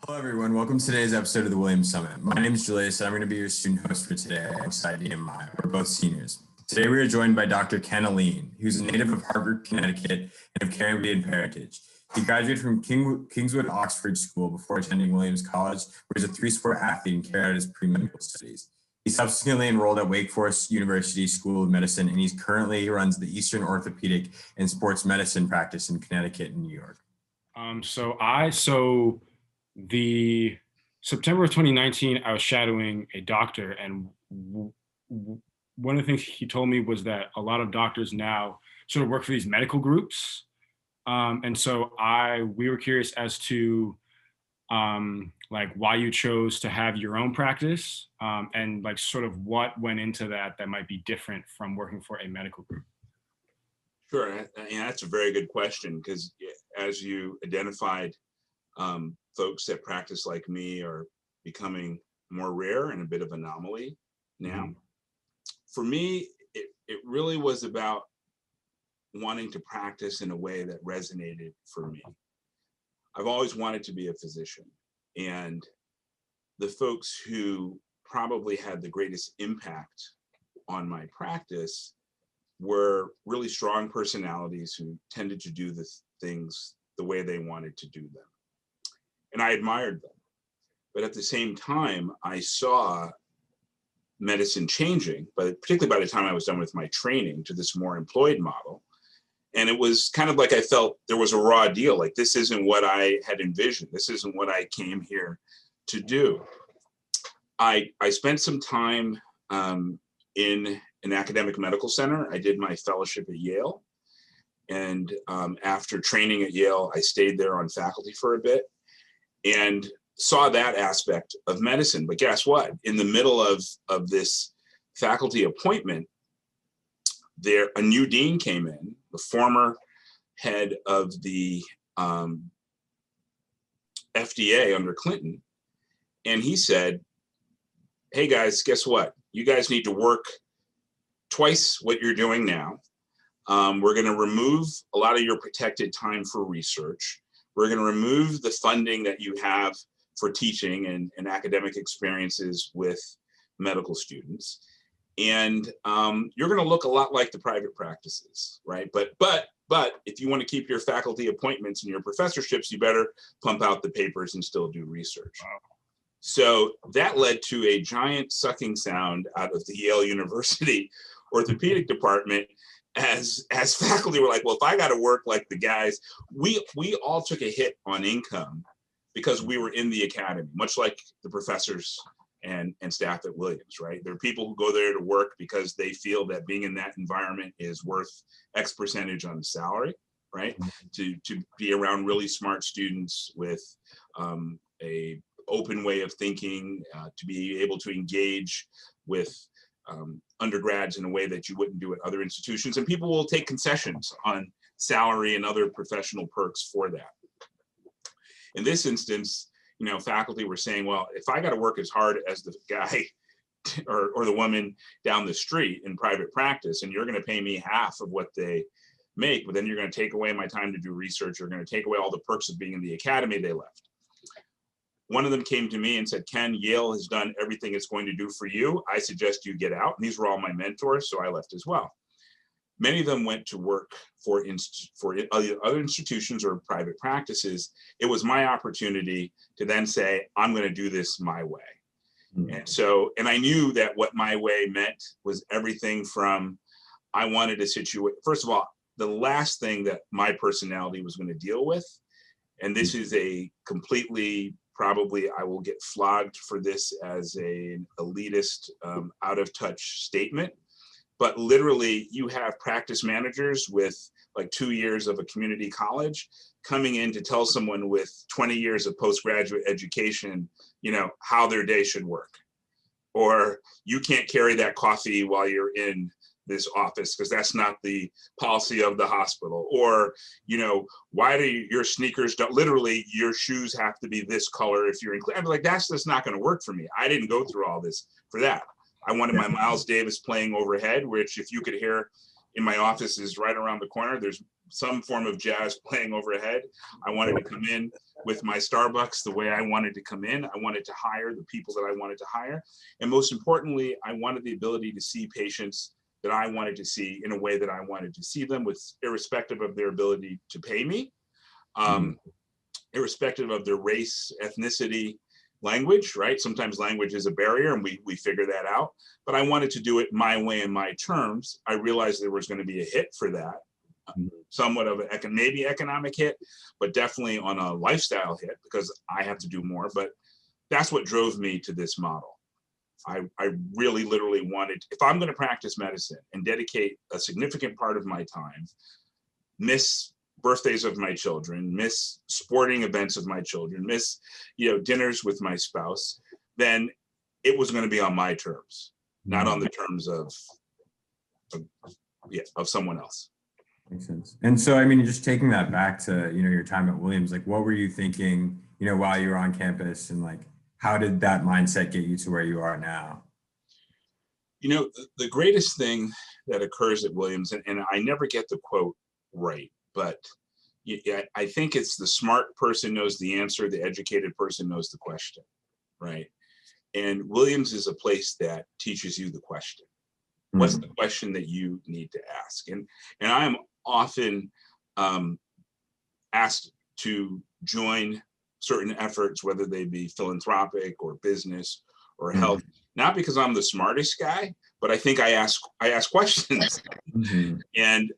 Hello, everyone. Welcome to today's episode of the Williams Summit. My name is Julius, and I'm going to be your student host for today alongside Ian and Maya. We're both seniors. Today, we are joined by Dr. Ken Alleyne, who's a native of Hartford, Connecticut, and of Caribbean parentage. He graduated from Kingswood Oxford School before attending Williams College, where he's a three-sport athlete and carried out his pre-medical studies. He subsequently enrolled at Wake Forest University School of Medicine, and he currently runs the Eastern Orthopedic and Sports Medicine practice in Connecticut and New York. The September of 2019, I was shadowing a doctor, and one of the things he told me was that a lot of doctors now sort of work for these medical groups. And so we were curious as to why you chose to have your own practice, and like sort of what went into that might be different from working for a medical group. Sure, and that's a very good question, because as you identified, folks that practice like me are becoming more rare and a bit of anomaly now. Mm-hmm. For me, it really was about wanting to practice in a way that resonated for me. I've always wanted to be a physician, and the folks who probably had the greatest impact on my practice were really strong personalities who tended to do the things the way they wanted to do them. And I admired them. But at the same time, I saw medicine changing, but particularly by the time I was done with my training, to this more employed model. And it was kind of like I felt there was a raw deal, like this isn't what I had envisioned. This isn't what I came here to do. I spent some time in an academic medical center. I did my fellowship at Yale. And after training at Yale, I stayed there on faculty for a bit and saw that aspect of medicine. But guess what? In the middle of this faculty appointment, a new dean came in, the former head of the FDA under Clinton. And he said, hey guys, guess what? You guys need to work twice what you're doing now. We're going to remove a lot of your protected time for research. We're going to remove the funding that you have for teaching and academic experiences with medical students. And you're going to look a lot like the private practices, right? But if you want to keep your faculty appointments and your professorships, you better pump out the papers and still do research. Wow. So that led to a giant sucking sound out of the Yale University orthopedic department, as faculty were like, well, if I got to work like the guys, we all took a hit on income because we were in the academy, much like the professors and staff at Williams, right? There are people who go there to work because they feel that being in that environment is worth X percentage on the salary, right? To be around really smart students with a open way of thinking, to be able to engage with undergrads in a way that you wouldn't do at other institutions. And people will take concessions on salary and other professional perks for that. In this instance, faculty were saying, well, if I got to work as hard as the guy or the woman down the street in private practice, and you're going to pay me half of what they make, but then you're going to take away my time to do research, you're going to take away all the perks of being in the academy, they left. One of them came to me and said, Ken, Yale has done everything it's going to do for you. I suggest you get out. And these were all my mentors, so I left as well. Many of them went to work for other institutions or private practices. It was my opportunity to then say, I'm going to do this my way. Mm-hmm. And I knew that what my way meant was everything from, I wanted a situation. First of all, the last thing that my personality was going to deal with, and this is a completely, probably I will get flogged for this as an elitist, out of touch statement, but literally you have practice managers with like 2 years of a community college coming in to tell someone with 20 years of postgraduate education, how their day should work. Or you can't carry that coffee while you're in this office because that's not the policy of the hospital. Or, why do your sneakers literally your shoes have to be this color if you're in, I'm like, that's just not going to work for me. I didn't go through all this for that. I wanted my Miles Davis playing overhead, which if you could hear in my office is right around the corner. There's some form of jazz playing overhead. I wanted to come in with my Starbucks the way I wanted to come in. I wanted to hire the people that I wanted to hire. And most importantly, I wanted the ability to see patients that I wanted to see in a way that I wanted to see them, with irrespective of their ability to pay me, irrespective of their race, ethnicity, language, right? Sometimes language is a barrier, and we figure that out. But I wanted to do it my way and my terms. I realized there was going to be a hit for that, somewhat of an maybe economic hit, but definitely on a lifestyle hit, because I have to do more. But that's what drove me to this model. I really literally wanted, if I'm going to practice medicine and dedicate a significant part of my time, miss birthdays of my children, miss sporting events of my children, miss, dinners with my spouse, then it was going to be on my terms, not on the terms of someone else. Makes sense. And so, I mean, just taking that back to, your time at Williams, like, what were you thinking, while you were on campus, and like, how did that mindset get you to where you are now? The greatest thing that occurs at Williams, and I never get the quote right, but I think it's the smart person knows the answer, the educated person knows the question, right? And Williams is a place that teaches you the question. What's the question that you need to ask? And I am often asked to join certain efforts, whether they be philanthropic or business or health, not because I'm the smartest guy, but I think I ask questions, and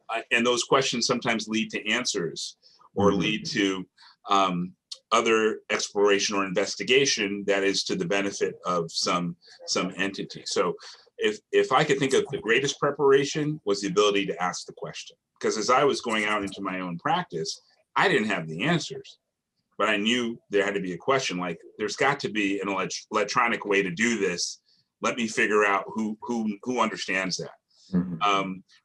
those questions sometimes lead to answers, or lead to other exploration or investigation that is to the benefit of some entity. So if I could think of the greatest preparation, was the ability to ask the question, because as I was going out into my own practice, I didn't have the answers, but I knew there had to be a question. Like, there's got to be an electronic way to do this. Let me figure out who understands that.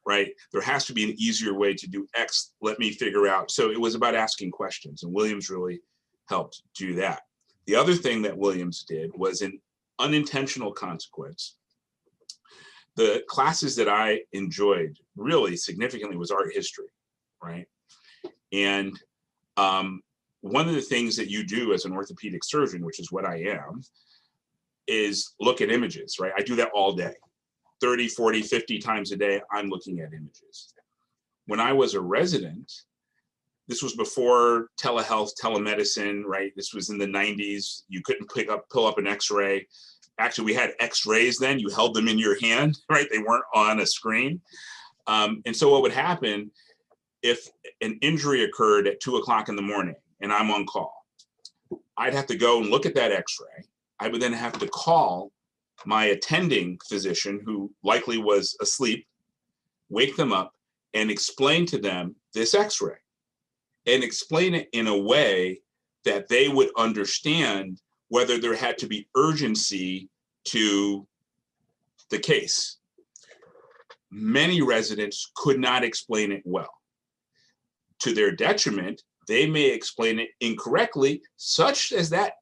Right? There has to be an easier way to do X. Let me figure out. So it was about asking questions, and Williams really helped do that. The other thing that Williams did was an unintentional consequence. The classes that I enjoyed really significantly was art history, right? And one of the things that you do as an orthopedic surgeon, which is what I am, is look at images, right? I do that all day. 30, 40, 50 times a day, I'm looking at images. When I was a resident, this was before telehealth, telemedicine, right? This was in the 90s. You couldn't pull up an x-ray. Actually, we had x-rays then. You held them in your hand, right? They weren't on a screen. And so what would happen if an injury occurred at 2:00 in the morning and I'm on call? I'd have to go and look at that x-ray. I would then have to call my attending physician, who likely was asleep, wake them up and explain to them this x-ray, and explain it in a way that they would understand whether there had to be urgency to the case. Many residents could not explain it well. To their detriment, they may explain it incorrectly, such that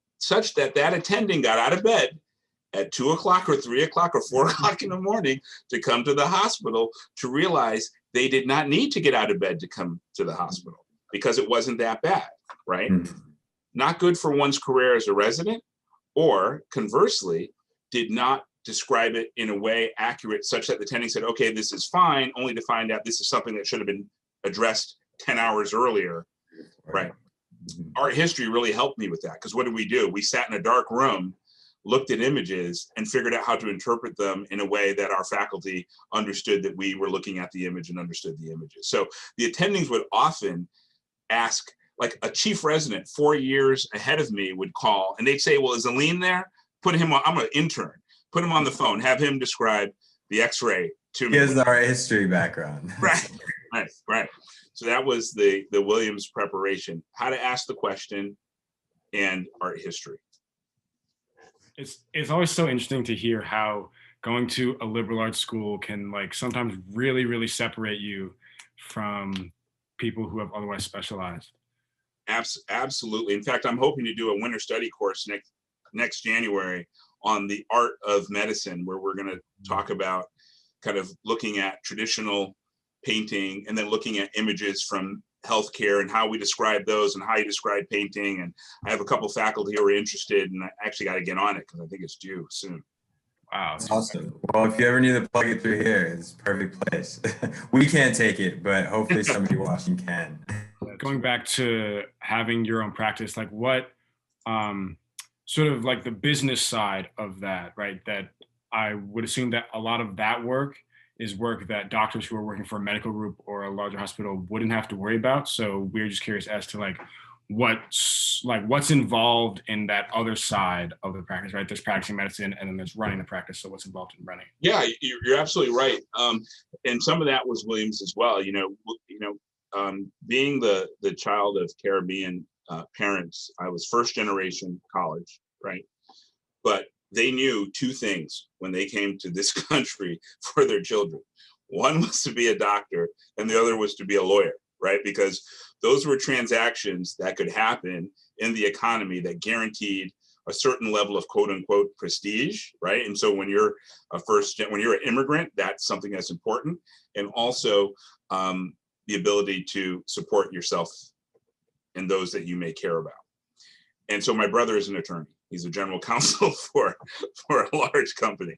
attending got out of bed at 2:00 or 3:00 or 4:00 in the morning to come to the hospital, to realize they did not need to get out of bed to come to the hospital because it wasn't that bad, right? Not good for one's career as a resident, or conversely, did not describe it in a way accurate such that the attending said, okay, this is fine, only to find out this is something that should have been addressed 10 hours earlier, right? Art history really helped me with that, because what did we do? We sat in a dark room, looked at images, and figured out how to interpret them in a way that our faculty understood that we were looking at the image and understood the images. So the attendings would often ask, like a chief resident 4 years ahead of me would call, and they'd say, well, is Alleyne there? Put him on, I'm an intern. Put him on the phone, have him describe the x-ray to me. He has the art history background. Right. So that was the Williams preparation, how to ask the question and art history. It's always so interesting to hear how going to a liberal arts school can like sometimes really, really separate you from people who have otherwise specialized. Absolutely. In fact, I'm hoping to do a winter study course next January on the art of medicine, where we're going to talk about kind of looking at traditional painting and then looking at images from healthcare and how we describe those and how you describe painting. And I have a couple faculty who are interested, and I actually got to get on it because I think it's due soon. Wow. That's awesome. Well, if you ever need to plug it through here, it's a perfect place. We can't take it, but hopefully somebody watching can. Going back to having your own practice, like what sort of like the business side of that, right? That I would assume that a lot of that work is work that doctors who are working for a medical group or a larger hospital wouldn't have to worry about. So we're just curious as to like what's involved in that other side of the practice, right? There's practicing medicine and then there's running the practice. So what's involved in running? Yeah, you're absolutely right. And some of that was Williams as well. Being the child of Caribbean parents, I was first generation college, right? But they knew two things when they came to this country for their children. One was to be a doctor and the other was to be a lawyer, right? Because those were transactions that could happen in the economy that guaranteed a certain level of quote unquote prestige, right? And so when you're when you're an immigrant, that's something that's important. And also the ability to support yourself and those that you may care about. And so my brother is an attorney. He's a general counsel for a large company.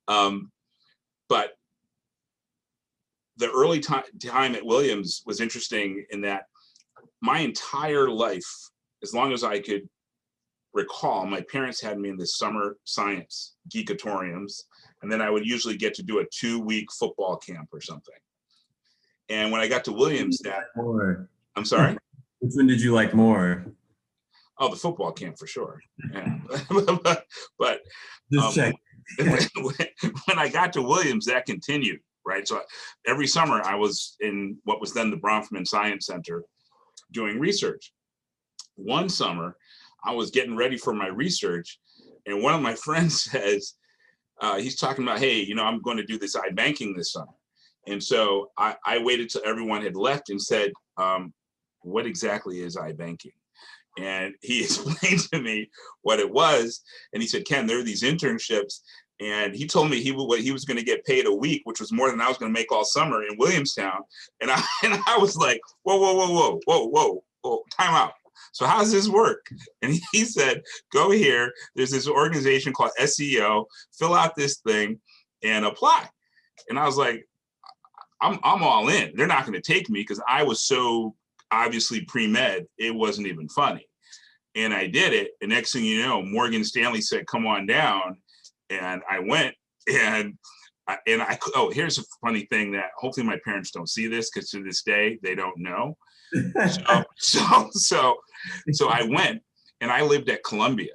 But the early time at Williams was interesting in that my entire life, as long as I could recall, my parents had me in the summer science geekatoriums, and then I would usually get to do a 2-week football camp or something. And when I got to Williams, I'm sorry? Which one did you like more? Oh, the football camp for sure. Yeah. but Just check. When I got to Williams, that continued, right? So every summer I was in what was then the Bronfman Science Center doing research. One summer I was getting ready for my research, and one of my friends says, he's talking about, hey, I'm going to do this iBanking this summer. And so I waited till everyone had left and said, what exactly is iBanking? And he explained to me what it was. And he said, Ken, there are these internships. And he told me he was going to get paid a week, which was more than I was going to make all summer in Williamstown. And I was like, whoa, time out. So how does this work? And he said, go here. There's this organization called SEO, fill out this thing and apply. And I was like, I'm all in. They're not going to take me because I was so obviously pre-med, it wasn't even funny. And I did it. And next thing you know, Morgan Stanley said, come on down. And I went and here's a funny thing that hopefully my parents don't see this because to this day, they don't know. So I went and I lived at Columbia,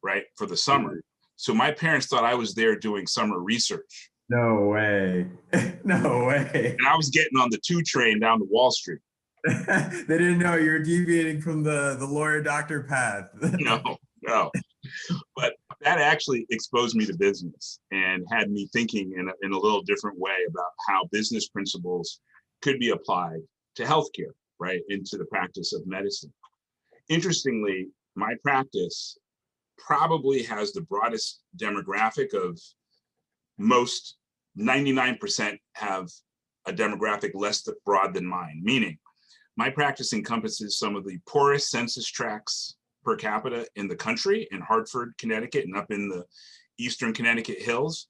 right, for the summer. So my parents thought I was there doing summer research. No way. No way. And I was getting on the 2 train down to Wall Street. They didn't know you were deviating from the lawyer doctor path. No. But that actually exposed me to business and had me thinking in a little different way about how business principles could be applied to healthcare, right, into the practice of medicine. Interestingly, my practice probably has the broadest demographic of most. 99% have a demographic less broad than mine, meaning my practice encompasses some of the poorest census tracts per capita in the country in Hartford, Connecticut, and up in the Eastern Connecticut hills.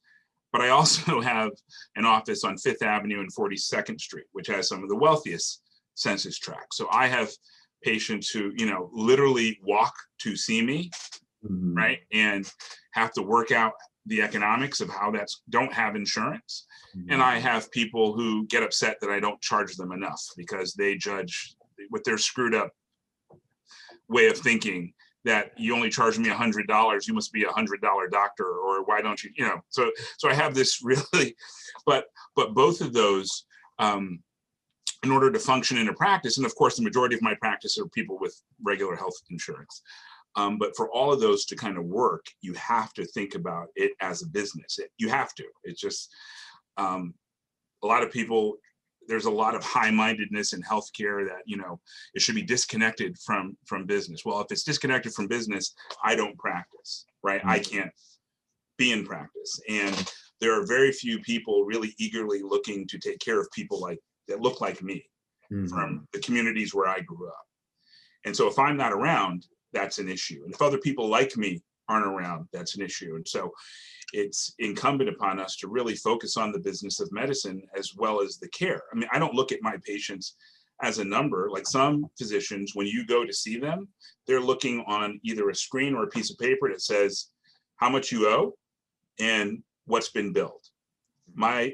But I also have an office on 5th Avenue and 42nd Street, which has some of the wealthiest census tracts. So I have patients who, literally walk to see me, right? And have to work out the economics of how don't have insurance. And I have people who get upset that I don't charge them enough because they judge with their screwed up way of thinking that you only charge me $100, you must be $100 doctor, or why don't you, so I have this really, but both of those, in order to function in a practice, and of course the majority of my practice are people with regular health insurance. But for all of those to kind of work, you have to think about it as a business. You have to. It's just a lot of people, there's a lot of high-mindedness in healthcare that, it should be disconnected from business. Well, if it's disconnected from business, I don't practice, right? I can't be in practice. And there are very few people really eagerly looking to take care of people that look like me from the communities where I grew up. And so if I'm not around, that's an issue. And if other people like me aren't around, that's an issue. And so it's incumbent upon us to really focus on the business of medicine as well as the care. I mean, I don't look at my patients as a number. Like some physicians, when you go to see them, they're looking on either a screen or a piece of paper that says how much you owe and what's been billed. My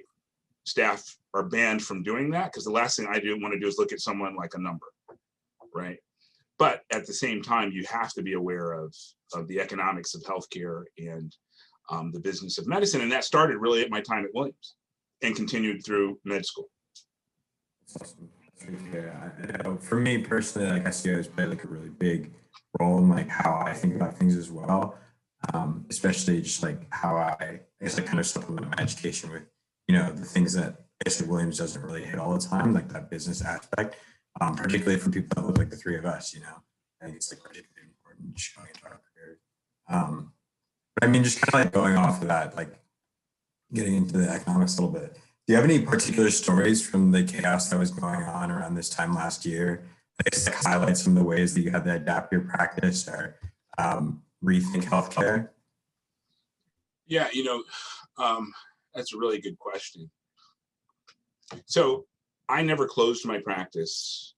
staff are banned from doing that because the last thing I want to do is look at someone like a number, right? But at the same time, you have to be aware of the economics of healthcare and the business of medicine. And that started really at my time at Williams and continued through med school. Yeah, for me personally, like SEO has played like a really big role in like how I think about things as well. Especially just like how I guess I kind of supplement my education with, the things that Williams doesn't really hit all the time, like that business aspect, particularly for people that look like the three of us, I think it's like particularly important showing into our careers. But I mean, just kind of like going off of that, like getting into the economics a little bit. Do you have any particular stories from the chaos that was going on around this time last year? I guess like highlight some of the ways that you had to adapt your practice or rethink healthcare? Yeah, that's a really good question. So I never closed my practice.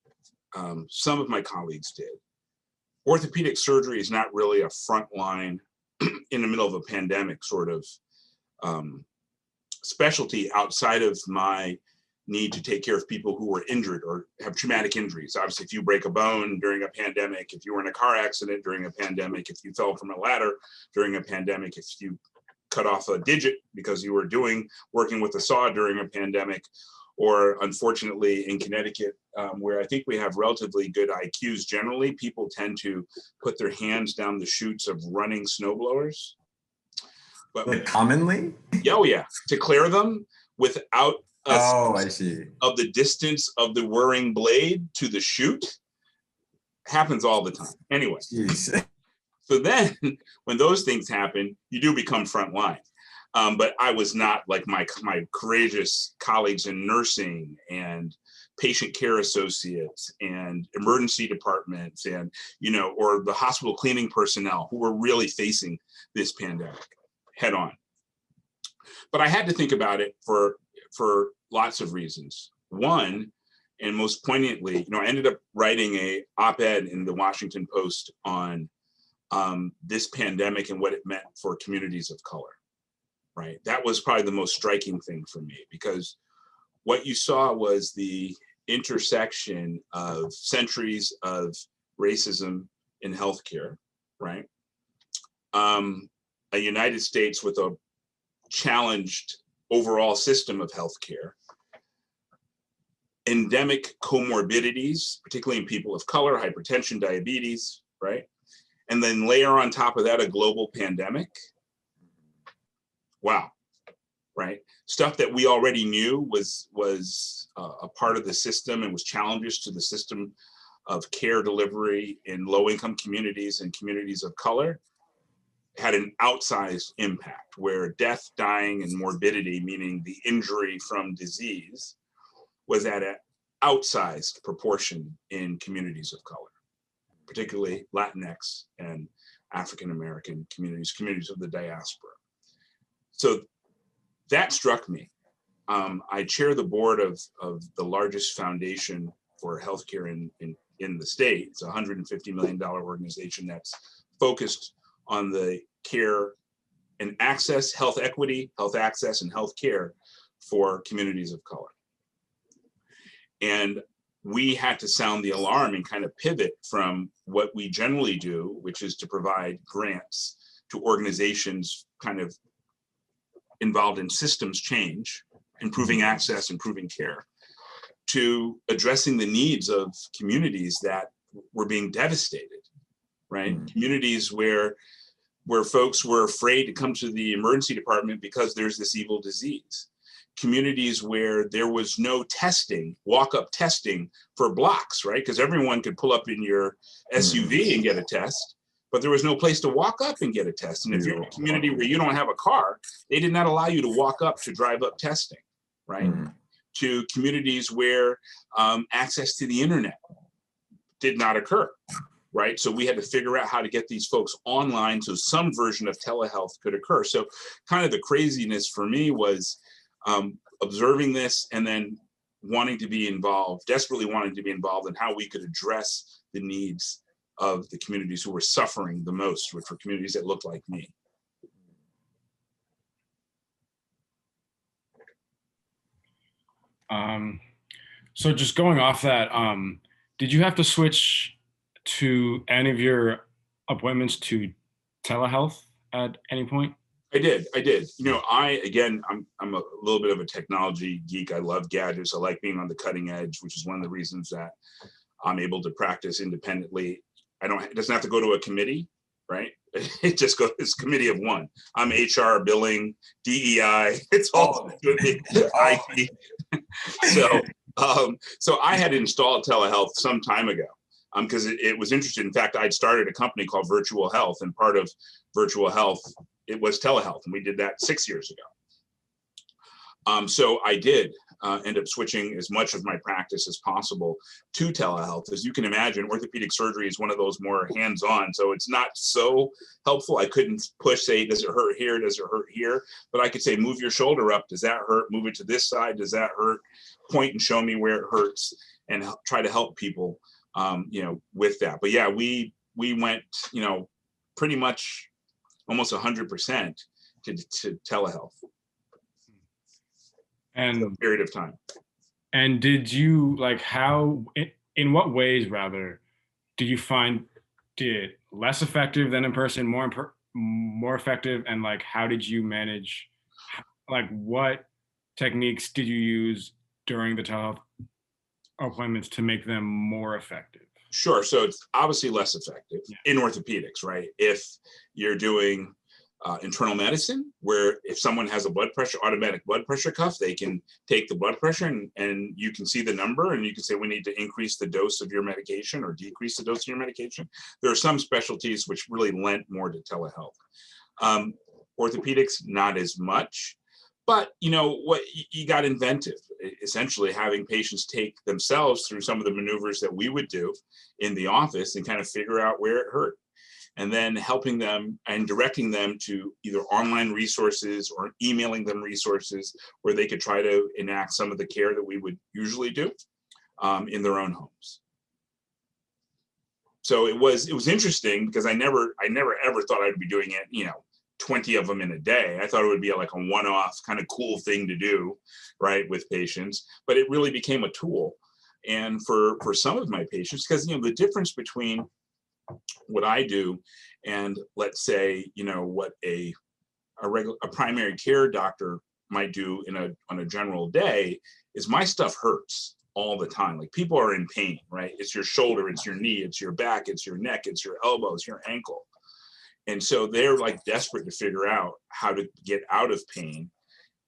Some of my colleagues did. Orthopedic surgery is not really a front line in the middle of a pandemic sort of specialty outside of my need to take care of people who were injured or have traumatic injuries. Obviously, if you break a bone during a pandemic, if you were in a car accident during a pandemic, if you fell from a ladder during a pandemic, if you cut off a digit because you were working with a saw during a pandemic, or unfortunately in Connecticut, where I think we have relatively good IQs generally, people tend to put their hands down the chutes of running snowblowers. But like commonly? Oh yeah, to clear them without I see. Of the distance of the whirring blade to the chute happens all the time. Anyway, so then when those things happen, you do become front line. But I was not like my courageous colleagues in nursing and patient care associates and emergency departments and, or the hospital cleaning personnel who were really facing this pandemic head on. But I had to think about it for lots of reasons. One, and most poignantly, I ended up writing a op-ed in the Washington Post on this pandemic and what it meant for communities of color, right? That was probably the most striking thing for me, because what you saw was the intersection of centuries of racism in healthcare, right? A United States with a challenged overall system of healthcare, endemic comorbidities, particularly in people of color, hypertension, diabetes, right? And then layer on top of that a global pandemic. Wow, right? Stuff that we already knew was a part of the system and was challenges to the system of care delivery in low-income communities and communities of color had an outsized impact, where death, dying, and morbidity, meaning the injury from disease, was at an outsized proportion in communities of color, particularly Latinx and African-American communities of the diaspora. So that struck me. I chair the board of the largest foundation for healthcare in the state. It's a $150 million organization that's focused on the care and access, health equity, health access, and health care for communities of color. And we had to sound the alarm and kind of pivot from what we generally do, which is to provide grants to organizations kind of involved in systems change, improving access, improving care, to addressing the needs of communities that were being devastated, right? Communities where folks were afraid to come to the emergency department because there's this evil disease. Communities where there was no testing, walk-up testing for blocks, right? Because everyone could pull up in your SUV and get a test, but there was no place to walk up and get a test. And if you're in a community where you don't have a car, they did not allow you to walk up to drive up testing, right? To communities where access to the internet did not occur, right? So we had to figure out how to get these folks online so some version of telehealth could occur. So kind of the craziness for me was observing this and then wanting to be involved, desperately wanting to be involved in how we could address the needs of the communities who were suffering the most, which were communities that looked like me. So just going off that, did you have to switch to any of your appointments to telehealth at any point? I did. You know, I'm a little bit of a technology geek. I love gadgets. I like being on the cutting edge, which is one of the reasons that I'm able to practice independently. It doesn't have to go to a committee, right? It just goes, it's a committee of one. I'm HR, billing, DEI. It's all IT. So I had installed telehealth some time ago because it was interesting. In fact, I'd started a company called Virtual Health, and part of Virtual Health, it was telehealth, and we did that 6 years ago. So I did end up switching as much of my practice as possible to telehealth. As you can imagine, orthopedic surgery is one of those more hands-on, so it's not so helpful. I couldn't push, say, does it hurt here? Does it hurt here? But I could say, move your shoulder up. Does that hurt? Move it to this side. Does that hurt? Point and show me where it hurts, and try to help people, you know, with that. But yeah, we went, you know, pretty much almost 100% to telehealth. And a period of time. And did you in what ways rather do you find it less effective than in person, more effective, and like how did you manage, like what techniques did you use during the telehealth appointments to make them more effective? Sure. So it's obviously less effective in orthopedics, right? If you're doing internal medicine, where if someone has a automatic blood pressure cuff, they can take the blood pressure and you can see the number and you can say, we need to increase the dose of your medication or decrease the dose of your medication. There are some specialties which really lent more to telehealth. Orthopedics, not as much, but you know what, you got inventive, essentially having patients take themselves through some of the maneuvers that we would do in the office and kind of figure out where it hurt, and then helping them and directing them to either online resources or emailing them resources where they could try to enact some of the care that we would usually do in their own homes. So it was interesting because I never ever thought I'd be doing it, you know, 20 of them in a day. I thought it would be like a one-off kind of cool thing to do, right, with patients, but it really became a tool. And for some of my patients, because, you know, the difference between what I do and let's say, you know, what a primary care doctor might do on a general day is my stuff hurts all the time. Like people are in pain, right? It's your shoulder, it's your knee, it's your back, it's your neck, it's your elbow, it's your ankle. And so they're like desperate to figure out how to get out of pain.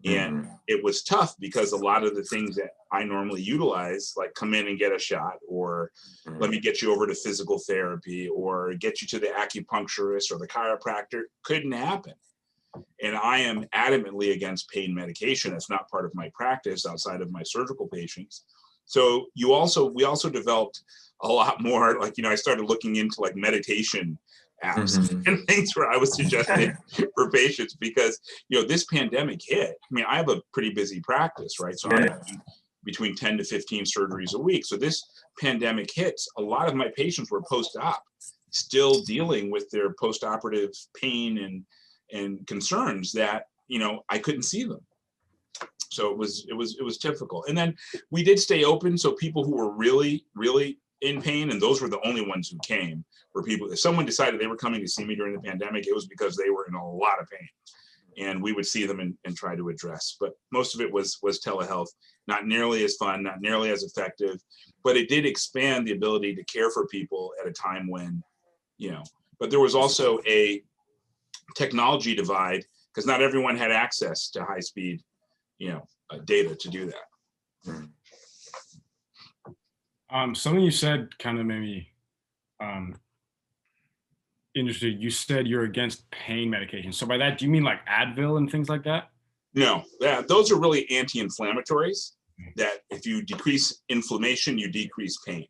And it was tough because a lot of the things that I normally utilize, like come in and get a shot, or let me get you over to physical therapy, or get you to the acupuncturist or the chiropractor, couldn't happen. And I am adamantly against pain medication. It's not part of my practice outside of my surgical patients. So we also developed a lot more, like, you know, I started looking into like meditation apps and things where I was suggesting for patients because, you know, this pandemic hit. I mean, I have a pretty busy practice, right? So I'm doing between 10 to 15 surgeries a week. So this pandemic hits, a lot of my patients were post-op, still dealing with their post-operative pain and concerns that, you know, I couldn't see them. So it was difficult. And then we did stay open. So people who were really, really in pain, and those were the only ones who came, were people, if someone decided they were coming to see me during the pandemic, it was because they were in a lot of pain. And we would see them and try to address. But most of it was telehealth, not nearly as fun, not nearly as effective, but it did expand the ability to care for people at a time when, you know, but there was also a technology divide because not everyone had access to high speed, you know, data to do that. Something you said kind of made me Interesting. You said you're against pain medication. So by that, do you mean like Advil and things like that? No, those are really anti-inflammatories that if you decrease inflammation, you decrease pain,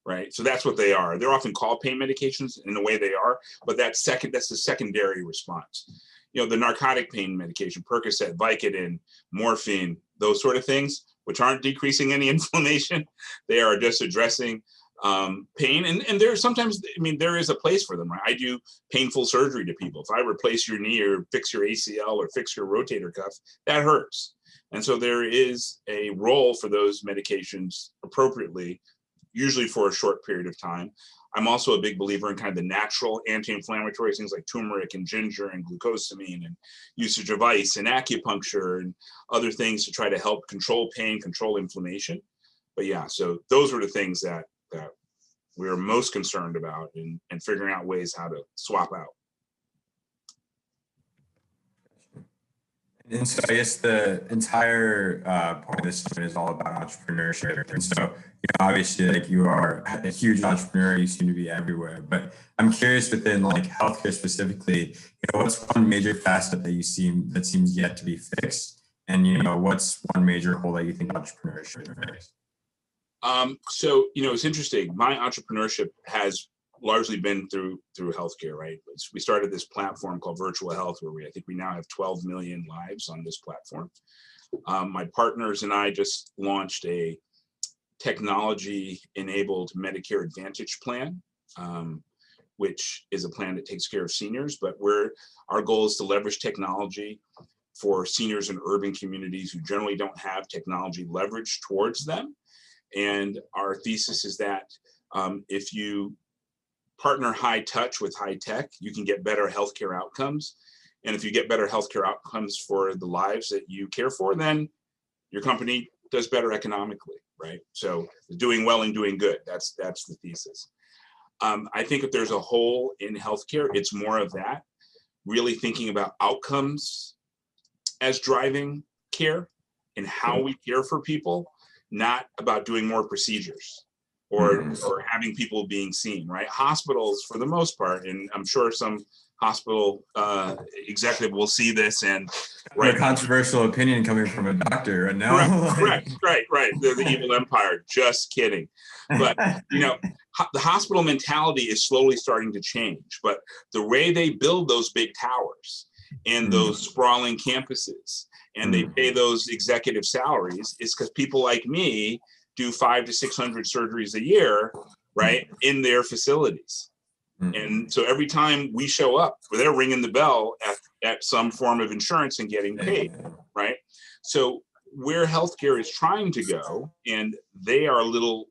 right? So that's what they are. They're often called pain medications in the way they are, but that's the secondary response. The narcotic pain medication, Percocet, Vicodin, morphine, those sort of things, which aren't decreasing any inflammation. They are just addressing pain. And there sometimes, there is a place for them, right? I do painful surgery to people. If I replace your knee or fix your ACL or fix your rotator cuff, that hurts. And so there is a role for those medications appropriately, usually for a short period of time. I'm also a big believer in kind of the natural anti-inflammatories, things like turmeric and ginger and glucosamine, and usage of ice and acupuncture and other things to try to help control pain, control inflammation. But yeah, so those are the things that we're most concerned about and figuring out ways how to swap out. And so I guess the entire point of this summit is all about entrepreneurship. And so, obviously, like, you are a huge entrepreneur, you seem to be everywhere. But I'm curious, within like healthcare specifically, what's one major facet that that seems yet to be fixed? And what's one major hole that you think entrepreneurs should fix? So it's interesting. My entrepreneurship has largely been through healthcare, right? We started this platform called Virtual Health, where I think we now have 12 million lives on this platform. My partners and I just launched a technology-enabled Medicare Advantage plan, which is a plan that takes care of seniors. But our goal is to leverage technology for seniors in urban communities who generally don't have technology leverage towards them. And our thesis is that if you partner high touch with high tech, you can get better healthcare outcomes. And if you get better healthcare outcomes for the lives that you care for, then your company does better economically, right? So doing well and doing good, that's the thesis. I think if there's a hole in healthcare, it's more of that, really thinking about outcomes as driving care and how we care for people, not about doing more procedures or having people being seen, right? Hospitals, for the most part, and I'm sure some hospital executive will see this and a controversial opinion coming from a doctor right now. Correct. The evil empire. Just kidding. But the hospital mentality is slowly starting to change. But the way they build those big towers and those sprawling campuses, and they pay those executive salaries, is because people like me do 500 to 600 surgeries a year, right, in their facilities. And so every time we show up, they're ringing the bell at some form of insurance and getting paid, right? So where healthcare is trying to go, and they are a little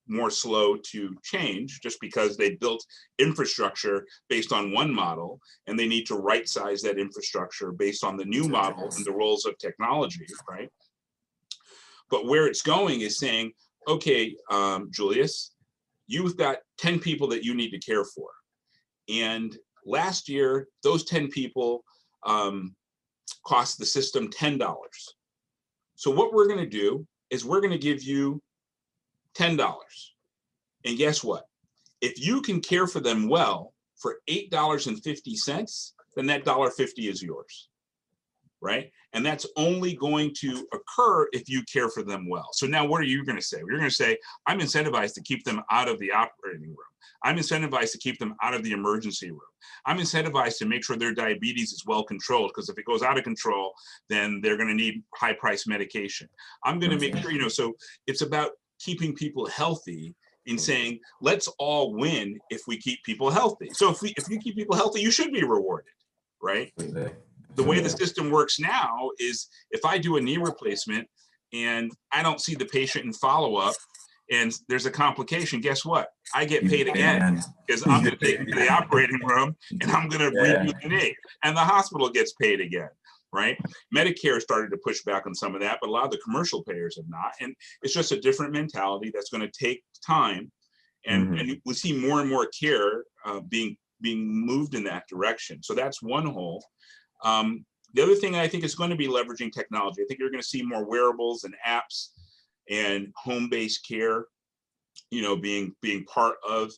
more slow to change just because they built infrastructure based on one model, and they need to right size that infrastructure based on the new model and the roles of technology, right? But where it's going is saying, okay, Julius, you've got 10 people that you need to care for. And last year, those 10 people cost the system $10. So what we're going to do is we're going to give you $10. And guess what? If you can care for them well for $8.50, then that $1.50 is yours, right? And that's only going to occur if you care for them well. So now what are you going to say? You're going to say, I'm incentivized to keep them out of the operating room. I'm incentivized to keep them out of the emergency room. I'm incentivized to make sure their diabetes is well controlled, because if it goes out of control, then they're going to need high price medication. I'm going to make sure, so it's about keeping people healthy and saying, let's all win if we keep people healthy. So if you keep people healthy, you should be rewarded, right? The way the system works now is if I do a knee replacement and I don't see the patient in follow-up and there's a complication, guess what? I get paid again because I'm going to take them to the operating room and I'm going to redo the knee, and the hospital gets paid again, right? Medicare started to push back on some of that, but a lot of the commercial payers have not. And it's just a different mentality that's going to take time. And we see more and more care being moved in that direction. So that's one hole. The other thing I think is going to be leveraging technology. I think you're going to see more wearables and apps and home-based care, being part of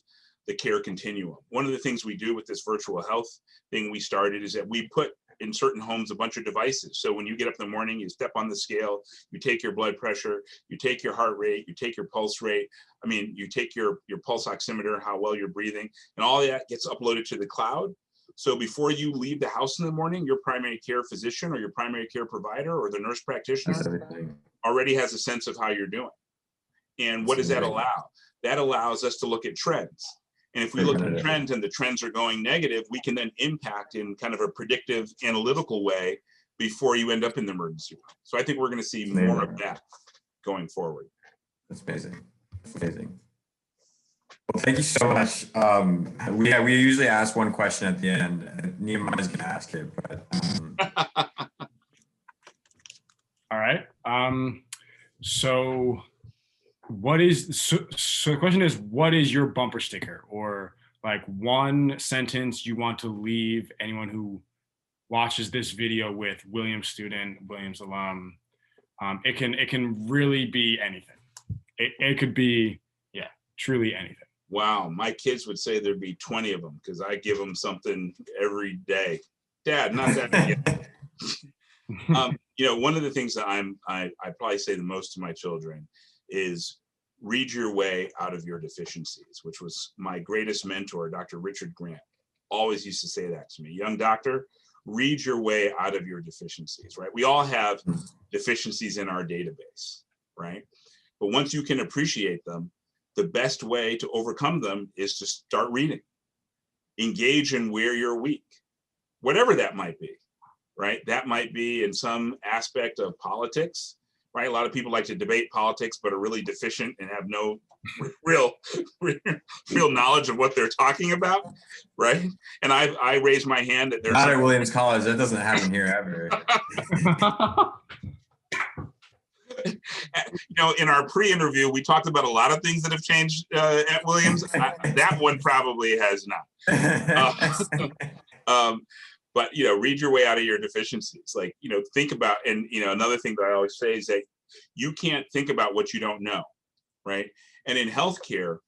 the care continuum. One of the things we do with this virtual health thing we started is that we put in certain homes a bunch of devices. So when you get up in the morning, you step on the scale, you take your blood pressure, you take your heart rate, you take your pulse rate. I mean, you take your pulse oximeter, how well you're breathing, and all that gets uploaded to the cloud. So before you leave the house in the morning, your primary care physician or your primary care provider or the nurse practitioner already has a sense of how you're doing. And what does that allow? That allows us to look at trends. And if we look at trends and the trends are going negative, we can then impact in kind of a predictive analytical way before you end up in the emergency room. So I think we're going to see more of that going forward. That's amazing. That's amazing. Well, thank you so much. We usually ask one question at the end. Nehemiah's going to ask it, but. All right. So the question is, what is your bumper sticker, or like one sentence you want to leave anyone who watches this video with? Williams student, Williams alum. It can really be anything. It could be, truly anything. Wow, my kids would say there'd be 20 of them because I give them something every day. Dad, not that many. One of the things that I probably say the most to my children is read your way out of your deficiencies, which was my greatest mentor, Dr. Richard Grant, always used to say that to me. Young doctor, read your way out of your deficiencies, right? We all have deficiencies in our database, right? But once you can appreciate them, the best way to overcome them is to start reading. Engage in where you're weak, whatever that might be, right? That might be in some aspect of politics, right? A lot of people like to debate politics, but are really deficient and have no real knowledge of what they're talking about, right? And I raise my hand that there's not at Williams College. That doesn't happen here ever. In our pre-interview, we talked about a lot of things that have changed at Williams. That one probably has not. But read your way out of your deficiencies. Like, think about, and another thing that I always say is that you can't think about what you don't know, right? And in healthcare,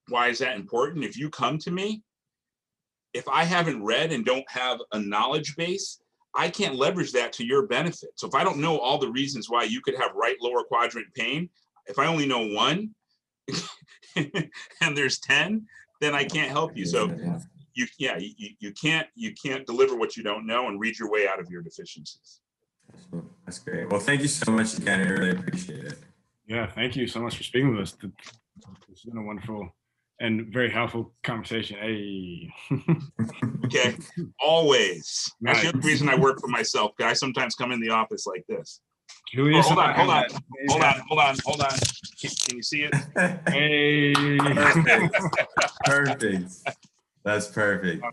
why is that important? If you come to me, if I haven't read and don't have a knowledge base, I can't leverage that to your benefit. So if I don't know all the reasons why you could have right lower quadrant pain, if I only know one and there's 10, then I can't help you. So you can't deliver what you don't know, and read your way out of your deficiencies. That's great. Well, thank you so much again. I really appreciate it. Yeah, thank you so much for speaking with us. It's been a wonderful and very helpful conversation. Hey. Okay, always. That's the other reason I work for myself. I sometimes come in the office like this. Julius, hold on. Can you see it? Hey. Perfect. That's perfect.